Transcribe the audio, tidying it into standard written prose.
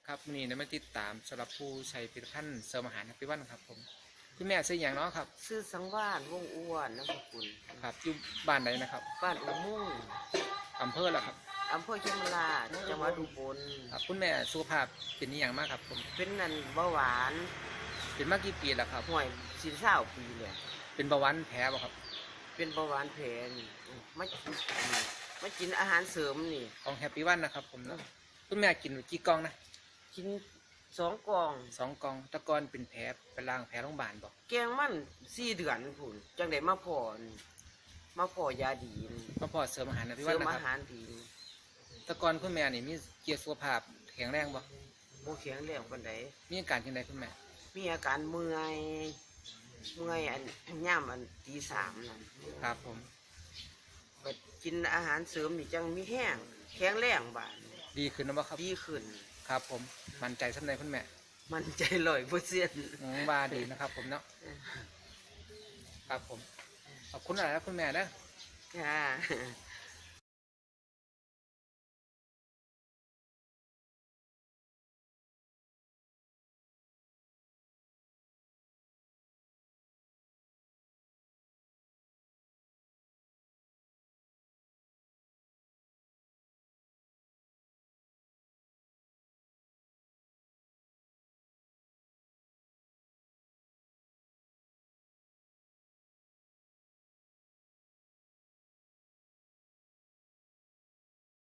ครับวันนี้ได้มาติดตามสำหรับผู้ใช้ผลิตภัณฑ์เสริมอาหารแฮปปี้วันครับผมคุณแม่ซื้ออย่างเนาะครับชื่อสังวาสวงอ้วนนะคุณ ครับอยู่บ้านใดนะครับบ้านอุมุ่งอำเภอละครับอำเภอเชียงราชจังหวัดอุบลครับคุณแม่สุขภาพเป็นอหย่างมากครับผมเป็นนั่นเบาหวาน เป็นมากี่ปีแล้วครับห่วย40 ปีเลย เป็นเบาหวานแพ้บ่ครับเป็นเบาหวานแผลนี่มากินอาหารเสริมนี่ของแฮปปี้วันนะครับผมเนาะคุณแม่กินกี่กล่องนะกิน2 กล่อง 2 กล่องแตะกอนเป็นแผลไปล้างแผลโรงพยาบาลบ่แกงมัน4 เดือนพุ่นจังได้มาพอนี่มาพอยาดีนี่ก็พอเสริมอาหารแฮปปี้เสริวันนะครับ มอาหารดีนี่แตะกอนคุณแม่นี่มีเกียรติสุขภาพแข็งแรงบ่บ่แข็งแรงปานใด มีอาการจังไดคุณแม่มีอาการเมื่อยอันย่ามอันตี 3นั่นครับผมไปกินอาหารเสริมนี่จังมีแห้งแข็งแรงบาดนี้ดีขึ้นนะบ่ครับดีขึ้นครับผมมั่นใจสำใดคุณแม่ มันใจ100%ว่าดีนะครับผมเนาะครับผมขอบคุณอะไรนะคุณแม่นะค่ะ